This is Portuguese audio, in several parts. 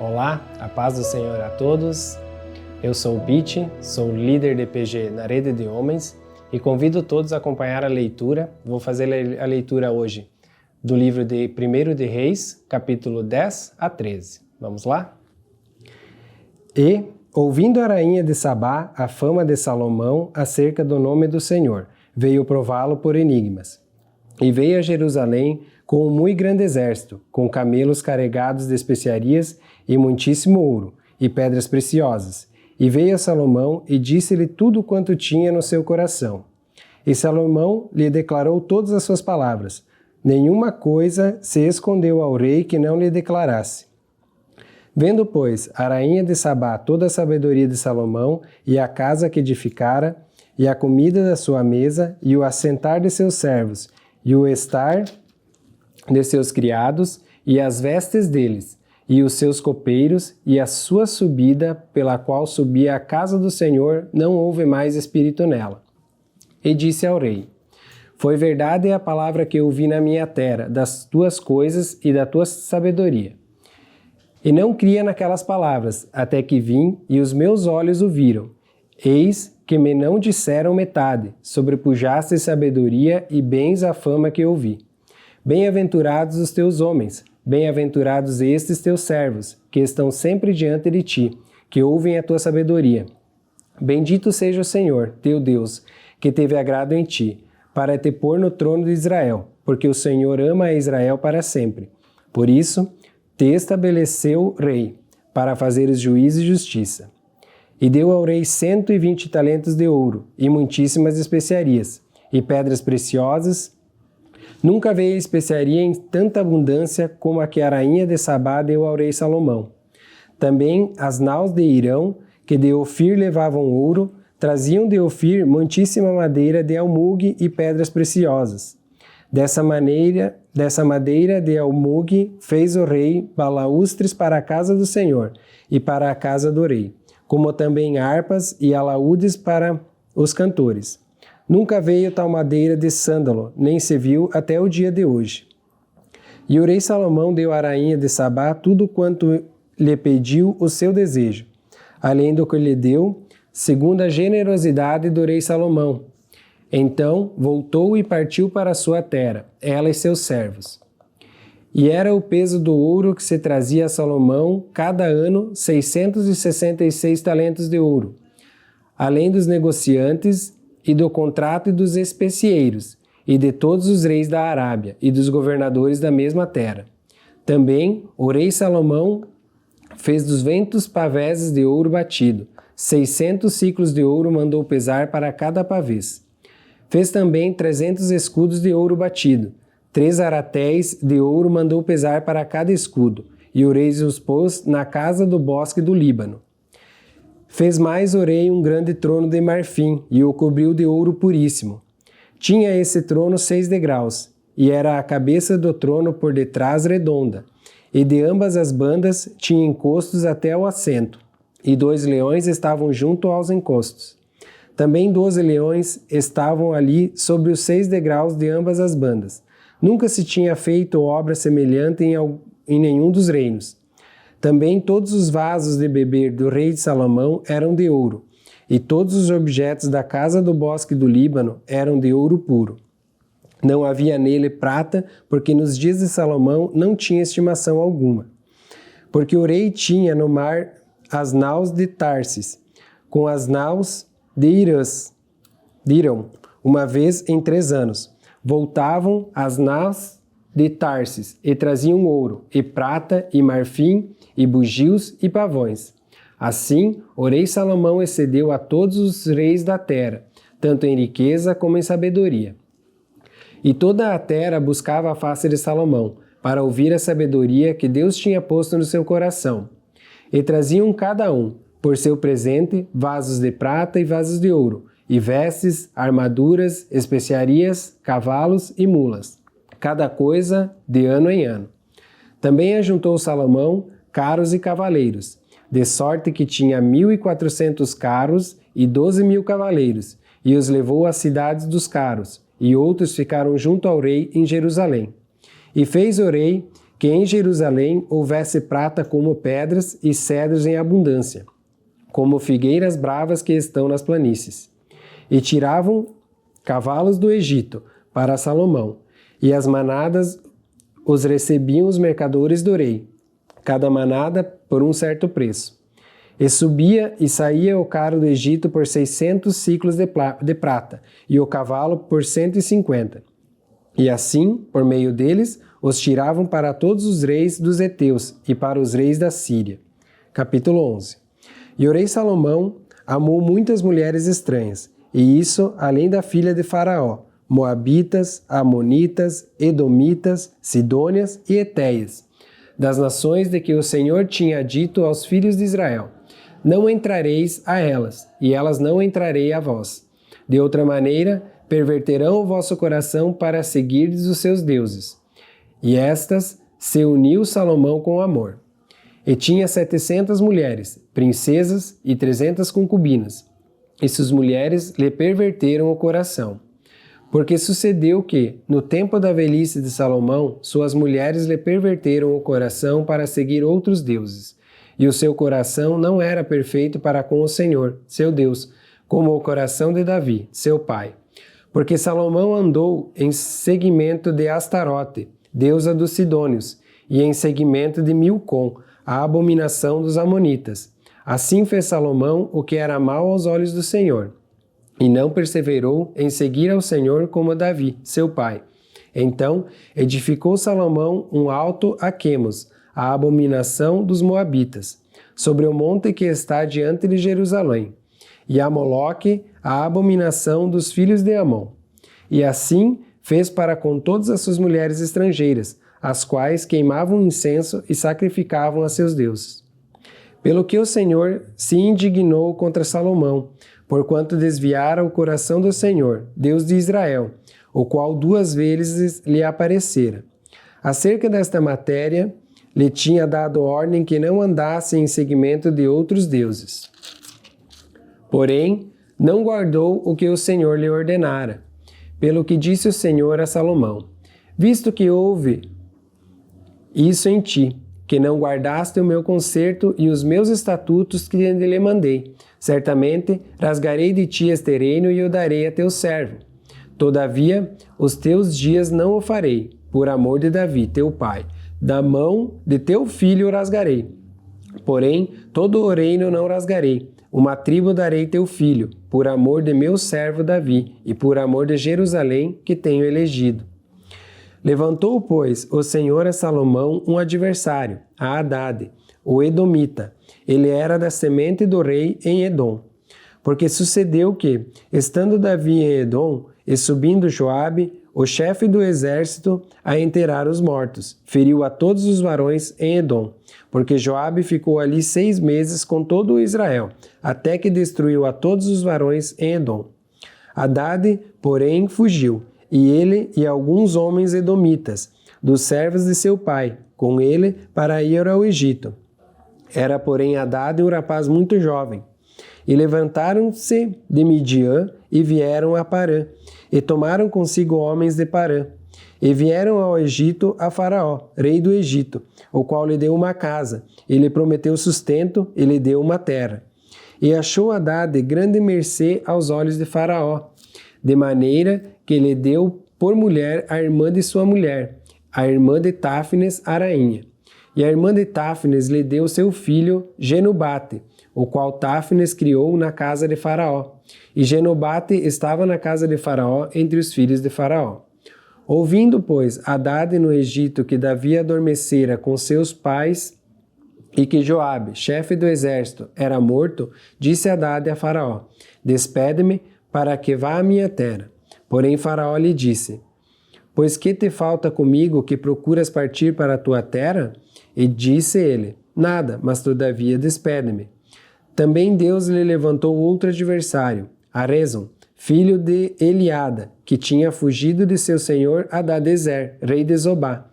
Olá, a paz do Senhor a todos. Eu sou o Pete, sou líder de PG na Rede de Homens e convido todos a acompanhar a leitura. Vou fazer a leitura hoje do livro de 1 de Reis, capítulo 10 a 13. Vamos lá? E, ouvindo a rainha de Sabá a fama de Salomão acerca do nome do Senhor, veio prová-lo por enigmas. E veio a Jerusalém com um muito grande exército, com camelos carregados de especiarias e muitíssimo ouro, e pedras preciosas. E veio a Salomão e disse-lhe tudo quanto tinha no seu coração. E Salomão lhe declarou todas as suas palavras. Nenhuma coisa se escondeu ao rei que não lhe declarasse. Vendo, pois, a rainha de Sabá toda a sabedoria de Salomão, e a casa que edificara, e a comida da sua mesa, e o assentar de seus servos, e o estar de seus criados, e as vestes deles, e os seus copeiros, e a sua subida, pela qual subia a casa do Senhor, não houve mais espírito nela. E disse ao rei: Foi verdade a palavra que ouvi na minha terra, das tuas coisas e da tua sabedoria. E não cria naquelas palavras, até que vim, e os meus olhos o viram. Eis que me não disseram metade, sobrepujaste sabedoria e bens a fama que ouvi. Bem-aventurados os teus homens, bem-aventurados estes teus servos, que estão sempre diante de ti, que ouvem a tua sabedoria. Bendito seja o Senhor, teu Deus, que teve agrado em ti, para te pôr no trono de Israel, porque o Senhor ama a Israel para sempre. Por isso, te estabeleceu rei, para fazeres juízo e justiça. E deu ao rei 120 talentos de ouro, e muitíssimas especiarias, e pedras preciosas. Nunca veio especiaria em tanta abundância como a que a rainha de Sabá deu ao rei Salomão. Também as naus de Irão, que de Ofir levavam ouro, traziam de Ofir muitíssima madeira de almugue e pedras preciosas. Dessa madeira de almugue fez o rei balaústres para a casa do Senhor e para a casa do rei, como também harpas e alaúdes para os cantores. Nunca veio tal madeira de sândalo, nem se viu até o dia de hoje. E o rei Salomão deu à rainha de Sabá tudo quanto lhe pediu o seu desejo, além do que lhe deu, segundo a generosidade do rei Salomão. Então voltou e partiu para a sua terra, ela e seus servos. E era o peso do ouro que se trazia a Salomão cada ano 666 talentos de ouro, além dos negociantes e do contrato e dos especieiros, e de todos os reis da Arábia, e dos governadores da mesma terra. Também o rei Salomão fez 200 paveses de ouro batido, 600 ciclos de ouro mandou pesar para cada pavês. Fez também 300 escudos de ouro batido, 3 aratéis de ouro mandou pesar para cada escudo, e o rei os pôs na casa do bosque do Líbano. Fez mais o rei um grande trono de marfim, e o cobriu de ouro puríssimo. Tinha esse trono 6 degraus, e era a cabeça do trono por detrás redonda, e de ambas as bandas tinha encostos até o assento, e 2 leões estavam junto aos encostos. Também 12 leões estavam ali sobre os 6 degraus de ambas as bandas. Nunca se tinha feito obra semelhante em nenhum dos reinos. Também todos os vasos de beber do rei de Salomão eram de ouro, e todos os objetos da casa do bosque do Líbano eram de ouro puro. Não havia nele prata, porque nos dias de Salomão não tinha estimação alguma. Porque o rei tinha no mar as naus de Tarsis, com as naus de Irão, uma vez em 3 anos. Voltavam as naus de Tarsis, e traziam ouro, e prata, e marfim, e bugios, e pavões. Assim, o rei Salomão excedeu a todos os reis da terra, tanto em riqueza como em sabedoria. E toda a terra buscava a face de Salomão, para ouvir a sabedoria que Deus tinha posto no seu coração. E traziam cada um, por seu presente, vasos de prata e vasos de ouro, e vestes, armaduras, especiarias, cavalos e mulas, cada coisa de ano em ano. Também ajuntou Salomão carros e cavaleiros, de sorte que tinha 1.400 carros e 12.000 cavaleiros, e os levou às cidades dos carros, e outros ficaram junto ao rei em Jerusalém. E fez o rei que em Jerusalém houvesse prata como pedras e cedros em abundância, como figueiras bravas que estão nas planícies. E tiravam cavalos do Egito para Salomão, e as manadas os recebiam os mercadores do rei, cada manada por um certo preço. E subia e saía o carro do Egito por 600 ciclos de prata, e o cavalo por 150. E assim, por meio deles, os tiravam para todos os reis dos heteus e para os reis da Síria. Capítulo 11. E o rei Salomão amou muitas mulheres estranhas, e isso além da filha de Faraó, moabitas, amonitas, edomitas, sidônias e etéias, das nações de que o Senhor tinha dito aos filhos de Israel: não entrareis a elas, e elas não entrarei a vós. De outra maneira, perverterão o vosso coração para seguirdes os seus deuses. E estas se uniu Salomão com amor. E tinha 700 mulheres, princesas e 300 concubinas. E suas mulheres lhe perverteram o coração. Porque sucedeu que, no tempo da velhice de Salomão, suas mulheres lhe perverteram o coração para seguir outros deuses. E o seu coração não era perfeito para com o Senhor, seu Deus, como o coração de Davi, seu pai. Porque Salomão andou em seguimento de Astarote, deusa dos Sidônios, e em seguimento de Milcom, a abominação dos Amonitas. Assim fez Salomão o que era mal aos olhos do Senhor, e não perseverou em seguir ao Senhor como Davi, seu pai. Então edificou Salomão um alto a Quemos, a abominação dos Moabitas, sobre o monte que está diante de Jerusalém, e a Moloque, a abominação dos filhos de Amon. E assim fez para com todas as suas mulheres estrangeiras, as quais queimavam incenso e sacrificavam a seus deuses. Pelo que o Senhor se indignou contra Salomão, porquanto desviara o coração do Senhor, Deus de Israel, o qual 2 vezes lhe aparecera. Acerca desta matéria, lhe tinha dado ordem que não andasse em seguimento de outros deuses. Porém, não guardou o que o Senhor lhe ordenara, pelo que disse o Senhor a Salomão: visto que houve isso em ti, que não guardaste o meu concerto e os meus estatutos que lhe mandei, certamente rasgarei de ti este reino e o darei a teu servo. Todavia, os teus dias não o farei, por amor de Davi, teu pai. Da mão de teu filho o rasgarei. Porém, todo o reino não rasgarei. Uma tribo darei teu filho, por amor de meu servo Davi, e por amor de Jerusalém, que tenho elegido. Levantou, pois, o Senhor a Salomão um adversário, a Hadade, o Edomita. Ele era da semente do rei em Edom. Porque sucedeu que, estando Davi em Edom, e subindo Joabe, o chefe do exército, a enterrar os mortos, feriu a todos os varões em Edom, porque Joabe ficou ali 6 meses com todo o Israel, até que destruiu a todos os varões em Edom. Hadade, porém, fugiu, e ele e alguns homens edomitas, dos servos de seu pai, com ele para ir ao Egito. Era, porém, Hadade um rapaz muito jovem. E levantaram-se de Midian e vieram a Parã, e tomaram consigo homens de Parã. E vieram ao Egito a Faraó, rei do Egito, o qual lhe deu uma casa, e lhe prometeu sustento, e lhe deu uma terra. E achou Hadade grande mercê aos olhos de Faraó, de maneira que lhe deu por mulher a irmã de sua mulher, a irmã de Táfnis, a rainha. E a irmã de Táfnis lhe deu seu filho Genubate, o qual Táfnis criou na casa de Faraó. E Genubate estava na casa de Faraó entre os filhos de Faraó. Ouvindo, pois, Hadade no Egito que Davi adormecera com seus pais e que Joabe, chefe do exército, era morto, disse Hadade a Faraó: despede-me para que vá à minha terra. Porém Faraó lhe disse: pois que te falta comigo que procuras partir para a tua terra? E disse ele: nada, mas todavia despede-me. Também Deus lhe levantou outro adversário, Arezon, filho de Eliada, que tinha fugido de seu senhor Hadadezer, rei de Zobá,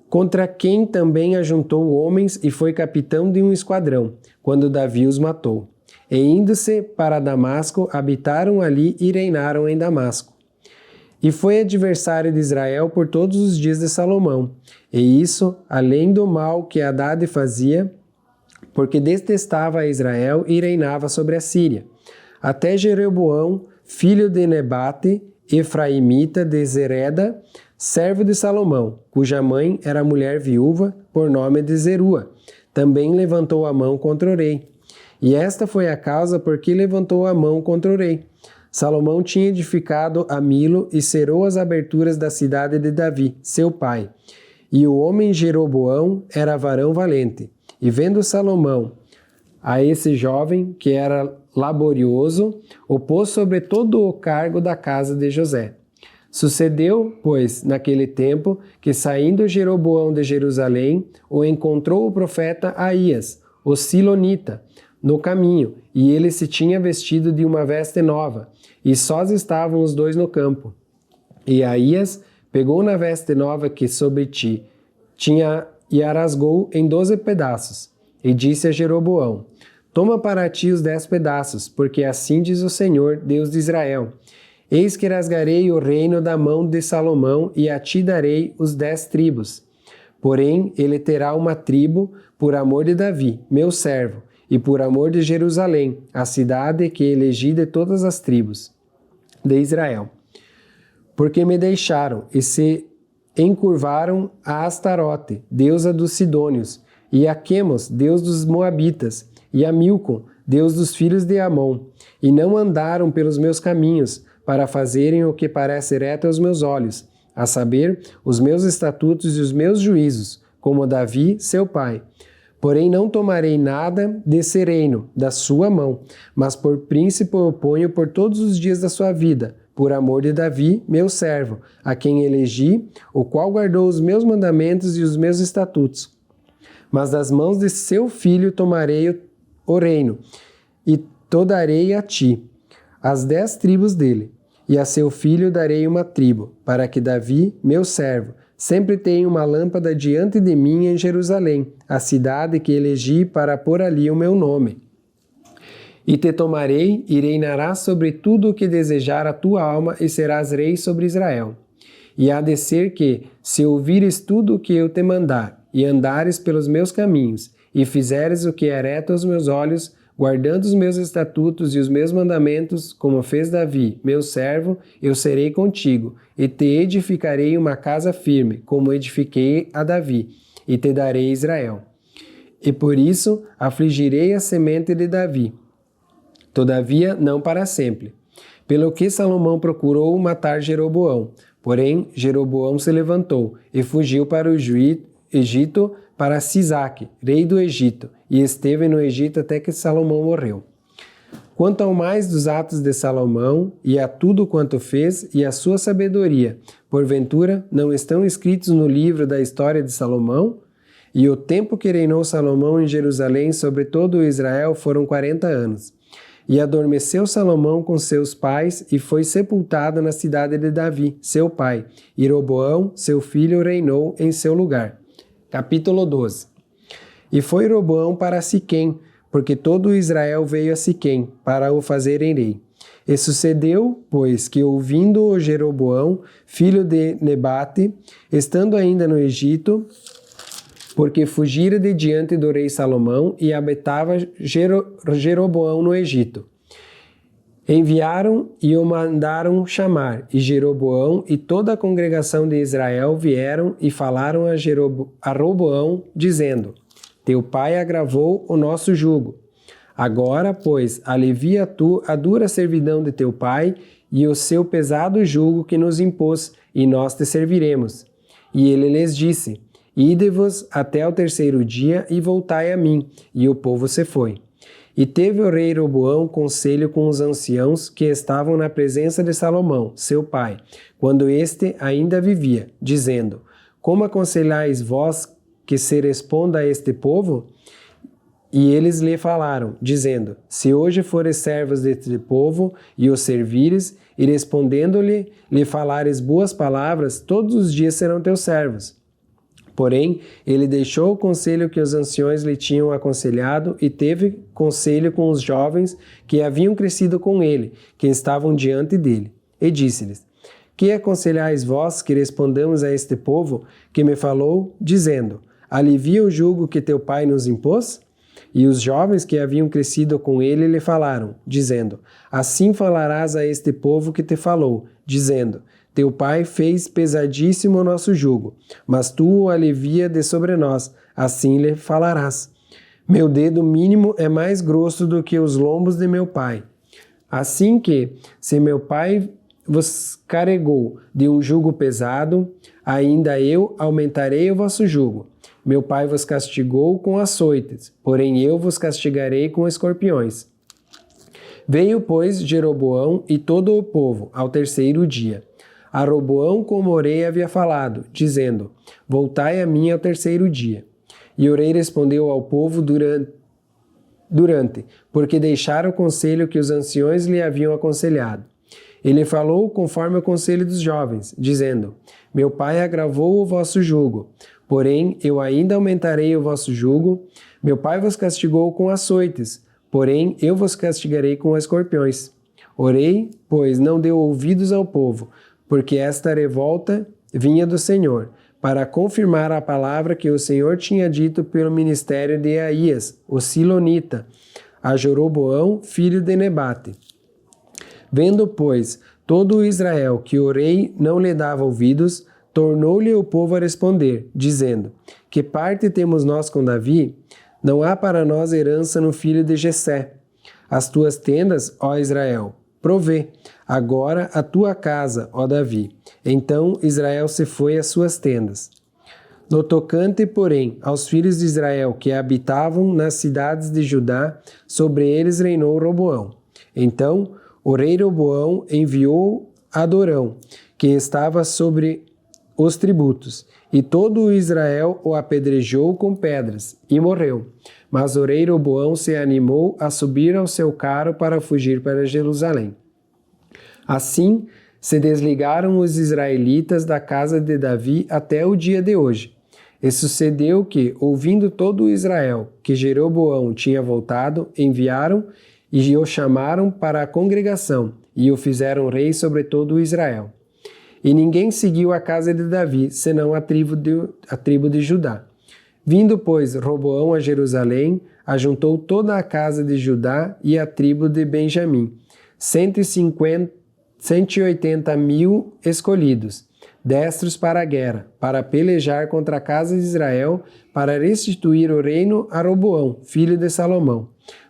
contra quem também ajuntou homens e foi capitão de um esquadrão, quando Davi os matou. E indo-se para Damasco, habitaram ali e reinaram em Damasco. E foi adversário de Israel por todos os dias de Salomão. E isso, além do mal que Hadade fazia, porque detestava a Israel e reinava sobre a Síria. Até Jeroboão, filho de Nebate, efraimita de Zereda, servo de Salomão, cuja mãe era mulher viúva, por nome de Zerua, também levantou a mão contra o rei. E esta foi a causa por que levantou a mão contra o rei. Salomão tinha edificado a Milo e cerou as aberturas da cidade de Davi, seu pai. E o homem Jeroboão era varão valente. E vendo Salomão a esse jovem, que era laborioso, o pôs sobre todo o cargo da casa de José. Sucedeu, pois, naquele tempo, que saindo Jeroboão de Jerusalém, o encontrou o profeta Aías, o silonita, no caminho, e ele se tinha vestido de uma veste nova, e sós estavam os dois no campo. E Aías pegou na veste nova que sobre ti tinha e a rasgou em 12 pedaços, e disse a Jeroboão: Toma para ti os 10 pedaços, porque assim diz o Senhor, Deus de Israel: Eis que rasgarei o reino da mão de Salomão, e a ti darei os 10 tribos. Porém, ele terá uma tribo por amor de Davi, meu servo, e por amor de Jerusalém, a cidade que elegi de todas as tribos de Israel. Porque me deixaram e se encurvaram a Astarote, deusa dos Sidônios, e a Quemos, deus dos Moabitas, e a Milcom, deus dos filhos de Amon, e não andaram pelos meus caminhos, para fazerem o que parece reto aos meus olhos, a saber, os meus estatutos e os meus juízos, como Davi, seu pai. Porém não tomarei nada desse reino da sua mão, mas por príncipe o ponho por todos os dias da sua vida, por amor de Davi, meu servo, a quem elegi, o qual guardou os meus mandamentos e os meus estatutos. Mas das mãos de seu filho tomarei o reino, e to darei a ti, as 10 tribos dele, e a seu filho darei uma tribo, para que Davi, meu servo, sempre tenha uma lâmpada diante de mim em Jerusalém, a cidade que elegi para pôr ali o meu nome. E te tomarei e reinarás sobre tudo o que desejar a tua alma e serás rei sobre Israel. E há de ser que, se ouvires tudo o que eu te mandar, e andares pelos meus caminhos, e fizeres o que é reto aos meus olhos, guardando os meus estatutos e os meus mandamentos, como fez Davi, meu servo, eu serei contigo, e te edificarei uma casa firme, como edifiquei a Davi, e te darei Israel. E por isso afligirei a semente de Davi, todavia não para sempre. Pelo que Salomão procurou matar Jeroboão, porém Jeroboão se levantou e fugiu para o Egito, para Sisaque, rei do Egito, e esteve no Egito até que Salomão morreu. Quanto ao mais dos atos de Salomão, e a tudo quanto fez, e a sua sabedoria, porventura não estão escritos no livro da história de Salomão? E o tempo que reinou Salomão em Jerusalém sobre todo o Israel foram 40 anos. E adormeceu Salomão com seus pais, e foi sepultado na cidade de Davi, seu pai, e Roboão, seu filho, reinou em seu lugar. Capítulo 12. E foi Roboão para Siquém, porque todo Israel veio a Siquém, para o fazerem rei. E sucedeu, pois, que ouvindo Jeroboão, filho de Nebate, estando ainda no Egito, porque fugira de diante do rei Salomão, e habitava Jeroboão no Egito. Enviaram e o mandaram chamar, e Jeroboão e toda a congregação de Israel vieram e falaram a Roboão, dizendo: Teu pai agravou o nosso jugo. Agora, pois, alivia tu a dura servidão de teu pai e o seu pesado jugo que nos impôs, e nós te serviremos. E ele lhes disse: Ide-vos até o 3º dia e voltai a mim. E o povo se foi. E teve o rei Roboão conselho com os anciãos que estavam na presença de Salomão, seu pai, quando este ainda vivia, dizendo: Como aconselhais vós que se responda a este povo? E eles lhe falaram, dizendo: Se hoje fores servos deste povo e os servires, e respondendo-lhe, lhe falares boas palavras, todos os dias serão teus servos. Porém, ele deixou o conselho que os anciões lhe tinham aconselhado e teve conselho com os jovens que haviam crescido com ele, que estavam diante dele. E disse-lhes: Que aconselhais vós que respondamos a este povo que me falou, dizendo: alivia o jugo que teu pai nos impôs? E os jovens que haviam crescido com ele lhe falaram, dizendo: assim falarás a este povo que te falou, dizendo: teu pai fez pesadíssimo o nosso jugo, mas tu o alivia de sobre nós, assim lhe falarás. Meu dedo mínimo é mais grosso do que os lombos de meu pai. Assim que, se meu pai vos carregou de um jugo pesado, ainda eu aumentarei o vosso jugo. Meu pai vos castigou com açoites, porém eu vos castigarei com escorpiões. Veio, pois, Jeroboão e todo o povo ao terceiro dia. A Roboão, como Orei havia falado, dizendo: voltai a mim ao terceiro dia. E Orei respondeu ao povo porque deixaram o conselho que os anciões lhe haviam aconselhado. Ele falou conforme o conselho dos jovens, dizendo: meu pai agravou o vosso jugo, porém eu ainda aumentarei o vosso jugo. Meu pai vos castigou com açoites, porém eu vos castigarei com escorpiões. Orei, pois não deu ouvidos ao povo, porque esta revolta vinha do Senhor, para confirmar a palavra que o Senhor tinha dito pelo ministério de Aías, o Silonita, a Jeroboão, filho de Nebate. Vendo, pois, todo o Israel que Orei não lhe dava ouvidos, tornou-lhe o povo a responder, dizendo: que parte temos nós com Davi? Não há para nós herança no filho de Jessé. As tuas tendas, ó Israel, provê. Agora a tua casa, ó Davi. Então Israel se foi às suas tendas. No tocante, porém, aos filhos de Israel que habitavam nas cidades de Judá, sobre eles reinou Roboão. Então o rei Roboão enviou Adorão, que estava sobre os tributos, e todo o Israel o apedrejou com pedras, e morreu. Mas o rei Roboão se animou a subir ao seu carro para fugir para Jerusalém. Assim se desligaram os israelitas da casa de Davi até o dia de hoje. E sucedeu que, ouvindo todo o Israel que Jeroboão tinha voltado, enviaram e o chamaram para a congregação, e o fizeram rei sobre todo o Israel. E ninguém seguiu a casa de Davi, senão a tribo de Judá. Vindo, pois, Roboão a Jerusalém, ajuntou toda a casa de Judá e a tribo de Benjamim, 180 mil escolhidos, destros para a guerra, para pelejar contra a casa de Israel, para restituir o reino a Roboão, filho de Salomão.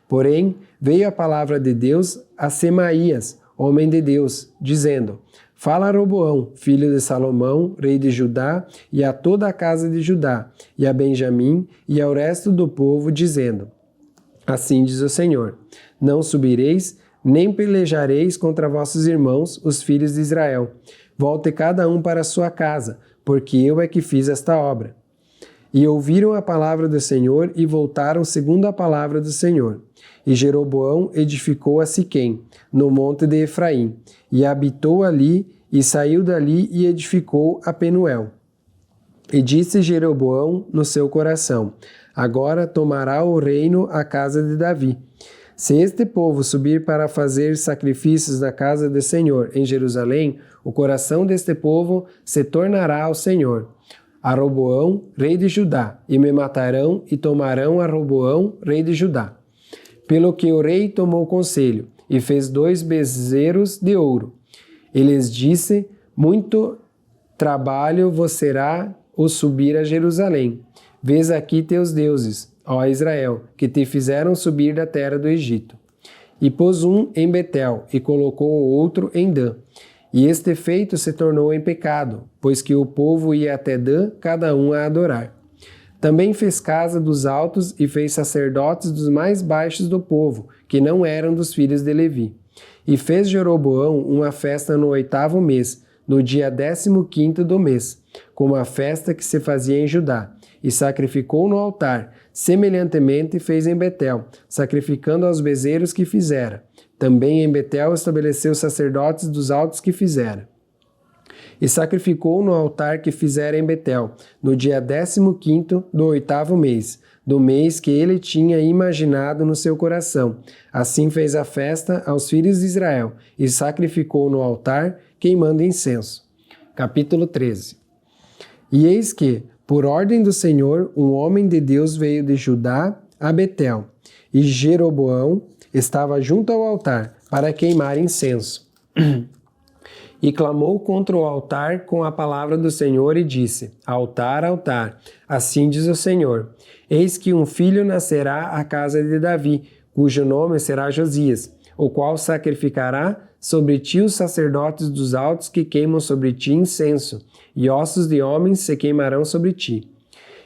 Porém, veio a palavra de Deus a Semaías, homem de Deus, dizendo: fala a Roboão, filho de Salomão, rei de Judá, e a toda a casa de Judá, e a Benjamim, e ao resto do povo, dizendo: assim diz o Senhor: não subireis, nem pelejareis contra vossos irmãos, os filhos de Israel. Volte cada um para a sua casa, porque eu é que fiz esta obra. E ouviram a palavra do Senhor e voltaram segundo a palavra do Senhor. E Jeroboão edificou a Siquém, no monte de Efraim, e habitou ali, e saiu dali e edificou a Penuel. E disse Jeroboão no seu coração: agora tomará o reino a casa de Davi. Se este povo subir para fazer sacrifícios na casa do Senhor em Jerusalém, o coração deste povo se tornará ao Senhor, a Roboão, rei de Judá, e me matarão e tomarão a Roboão, rei de Judá. Pelo que o rei tomou conselho e fez 2 bezerros de ouro. E lhes disse: muito trabalho vos será o subir a Jerusalém. Vês aqui teus deuses, ó Israel, que te fizeram subir da terra do Egito. E pôs um em Betel, e colocou o outro em Dan. E este feito se tornou em pecado, pois que o povo ia até Dan, cada um a adorar. Também fez casa dos altos e fez sacerdotes dos mais baixos do povo, que não eram dos filhos de Levi. E fez Jeroboão uma festa no 8º mês, no dia 15º do mês, como a festa que se fazia em Judá, e sacrificou no altar. Semelhantemente fez em Betel, sacrificando aos bezerros que fizera. Também em Betel estabeleceu sacerdotes dos altos que fizera. E sacrificou no altar que fizera em Betel, no dia 15º do 8º mês, do mês que ele tinha imaginado no seu coração. Assim fez a festa aos filhos de Israel, e sacrificou no altar queimando incenso. Capítulo 13. E eis que, por ordem do Senhor, um homem de Deus veio de Judá a Betel, e Jeroboão estava junto ao altar para queimar incenso. E clamou contra o altar com a palavra do Senhor e disse: Altar, altar, assim diz o Senhor, eis que um filho nascerá à casa de Davi, cujo nome será Josias, o qual sacrificará sobre ti os sacerdotes dos altos que queimam sobre ti incenso, e ossos de homens se queimarão sobre ti.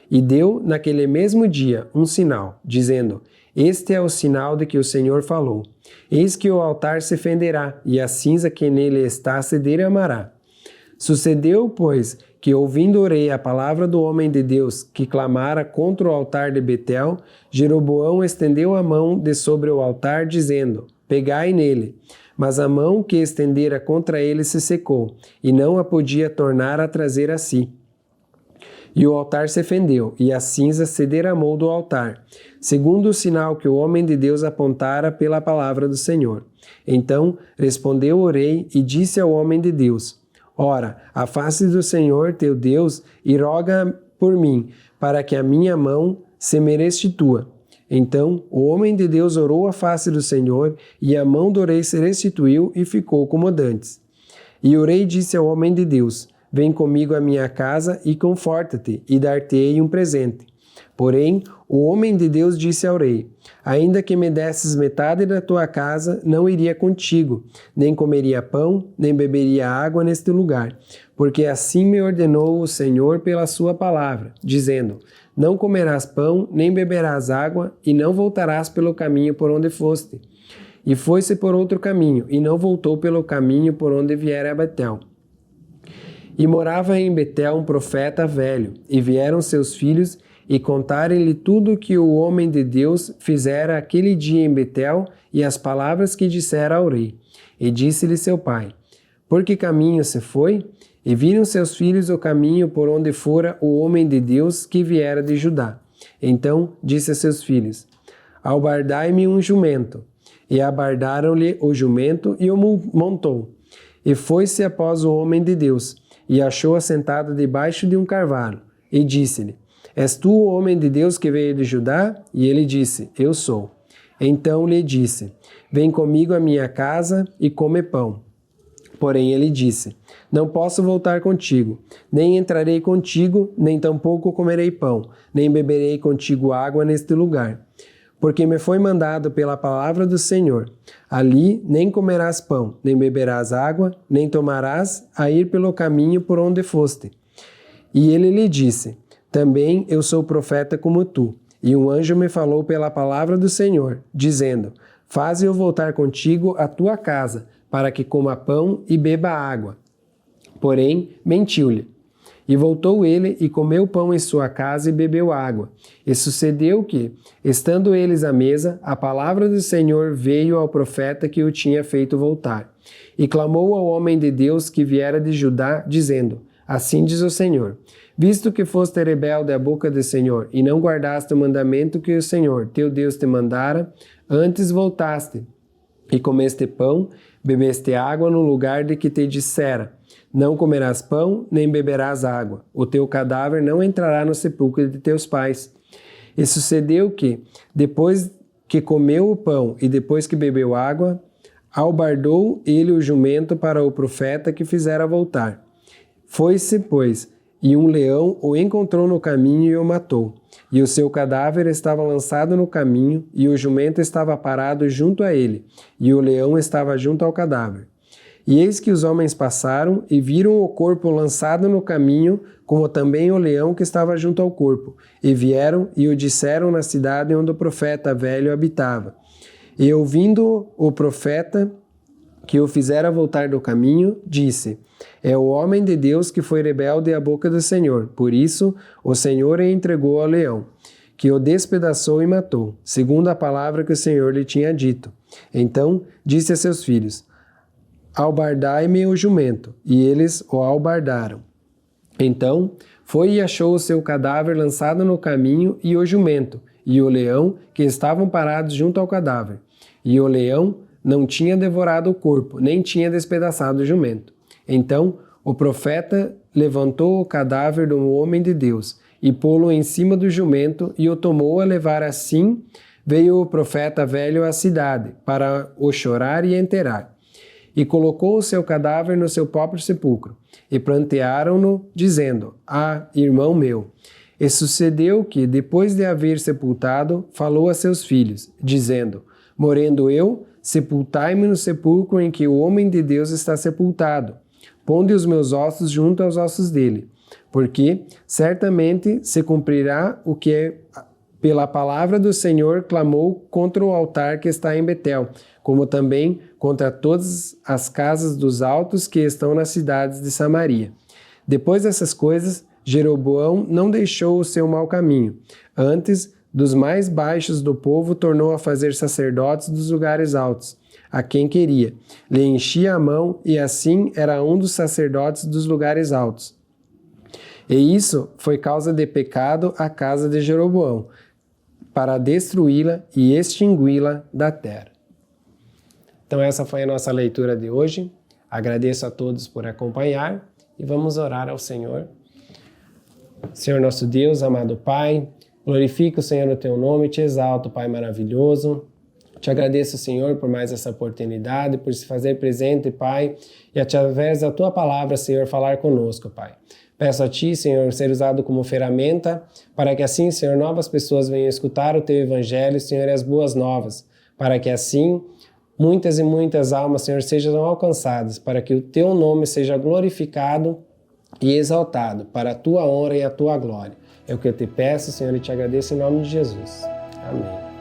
E deu naquele mesmo dia um sinal, dizendo: Este é o sinal de que o Senhor falou. Eis que o altar se fenderá, e a cinza que nele está se derramará. Sucedeu, pois, que ouvindo orei a palavra do homem de Deus, que clamara contra o altar de Betel, Jeroboão estendeu a mão de sobre o altar, dizendo: Pegai nele. Mas a mão que estendera contra ele se secou, e não a podia tornar a trazer a si. E o altar se fendeu, e a cinza se derramou do altar, segundo o sinal que o homem de Deus apontara pela palavra do Senhor. Então respondeu o rei e disse ao homem de Deus: Ora, afaste do Senhor teu Deus e roga por mim, para que a minha mão se me restitua. Então o homem de Deus orou à face do Senhor, e a mão do rei se restituiu e ficou como dantes. E o rei disse ao homem de Deus: Vem comigo à minha casa e conforta-te, e dar-te-ei um presente. Porém, o homem de Deus disse ao rei: Ainda que me desses metade da tua casa, não iria contigo, nem comeria pão, nem beberia água neste lugar, porque assim me ordenou o Senhor pela sua palavra, dizendo: Não comerás pão, nem beberás água, e não voltarás pelo caminho por onde foste. E foi-se por outro caminho, e não voltou pelo caminho por onde viera a Betel. E morava em Betel um profeta velho, e vieram seus filhos e contaram-lhe tudo o que o homem de Deus fizera aquele dia em Betel e as palavras que dissera ao rei. E disse-lhe seu pai: Por que caminho se foi? E viram seus filhos o caminho por onde fora o homem de Deus que viera de Judá. Então disse a seus filhos: Albardai-me um jumento. E abardaram-lhe o jumento e o montou. E foi-se após o homem de Deus, e achou assentado debaixo de um carvalho, e disse-lhe: És tu o homem de Deus que veio de Judá? E ele disse: Eu sou. Então lhe disse: Vem comigo à minha casa e come pão. Porém ele disse: Não posso voltar contigo, nem entrarei contigo, nem tampouco comerei pão, nem beberei contigo água neste lugar. Porque me foi mandado pela palavra do Senhor: ali nem comerás pão, nem beberás água, nem tomarás a ir pelo caminho por onde foste. E ele lhe disse: Também eu sou profeta como tu, e um anjo me falou pela palavra do Senhor, dizendo: Faze-eu voltar contigo à tua casa, para que coma pão e beba água. Porém, mentiu-lhe. E voltou ele e comeu pão em sua casa e bebeu água. E sucedeu que, estando eles à mesa, a palavra do Senhor veio ao profeta que o tinha feito voltar. E clamou ao homem de Deus que viera de Judá, dizendo: Assim diz o Senhor: Visto que foste rebelde à boca do Senhor, e não guardaste o mandamento que o Senhor, teu Deus, te mandara, antes voltaste, e comeste pão, bebeste água no lugar de que te dissera: Não comerás pão, nem beberás água. O teu cadáver não entrará no sepulcro de teus pais. E sucedeu que, depois que comeu o pão e depois que bebeu água, albardou ele o jumento para o profeta que fizera voltar. Foi-se, pois, e um leão o encontrou no caminho e o matou. E o seu cadáver estava lançado no caminho, e o jumento estava parado junto a ele, e o leão estava junto ao cadáver. E eis que os homens passaram e viram o corpo lançado no caminho, como também o leão que estava junto ao corpo. E vieram e o disseram na cidade onde o profeta velho habitava. E ouvindo o profeta que o fizera voltar do caminho, disse: É o homem de Deus que foi rebelde à boca do Senhor. Por isso, o Senhor o entregou ao leão, que o despedaçou e matou, segundo a palavra que o Senhor lhe tinha dito. Então disse a seus filhos: Albardai-me o jumento. E eles o albardaram. Então foi e achou o seu cadáver lançado no caminho, e o jumento, e o leão, que estavam parados junto ao cadáver. E o leão não tinha devorado o corpo, nem tinha despedaçado o jumento. Então o profeta levantou o cadáver do homem de Deus e pô-lo em cima do jumento e o tomou a levar. Assim veio o profeta velho à cidade para o chorar e enterrar. E colocou o seu cadáver no seu próprio sepulcro, e prantearam-no, dizendo: Ah, irmão meu! E sucedeu que, depois de haver sepultado, falou a seus filhos, dizendo: Morrendo eu, sepultai-me no sepulcro em que o homem de Deus está sepultado. Ponde os meus ossos junto aos ossos dele, porque certamente se cumprirá o que pela palavra do Senhor clamou contra o altar que está em Betel, como também contra todas as casas dos altos que estão nas cidades de Samaria. Depois dessas coisas, Jeroboão não deixou o seu mau caminho. Antes, dos mais baixos do povo, tornou a fazer sacerdotes dos lugares altos, a quem queria. Lhe enchia a mão, e assim era um dos sacerdotes dos lugares altos. E isso foi causa de pecado à casa de Jeroboão, para destruí-la e extingui-la da terra. Então essa foi a nossa leitura de hoje. Agradeço a todos por acompanhar e vamos orar ao Senhor. Senhor nosso Deus, amado Pai, glorifico, Senhor, o Teu nome, te exalto, Pai maravilhoso. Te agradeço, Senhor, por mais essa oportunidade, por se fazer presente, Pai, e através da Tua palavra, Senhor, falar conosco, Pai. Peço a Ti, Senhor, ser usado como ferramenta, para que assim, Senhor, novas pessoas venham escutar o Teu Evangelho, Senhor, e as boas novas, para que assim muitas e muitas almas, Senhor, sejam alcançadas, para que o Teu nome seja glorificado e exaltado, para a Tua honra e a Tua glória. É o que eu te peço, Senhor, e te agradeço em nome de Jesus. Amém.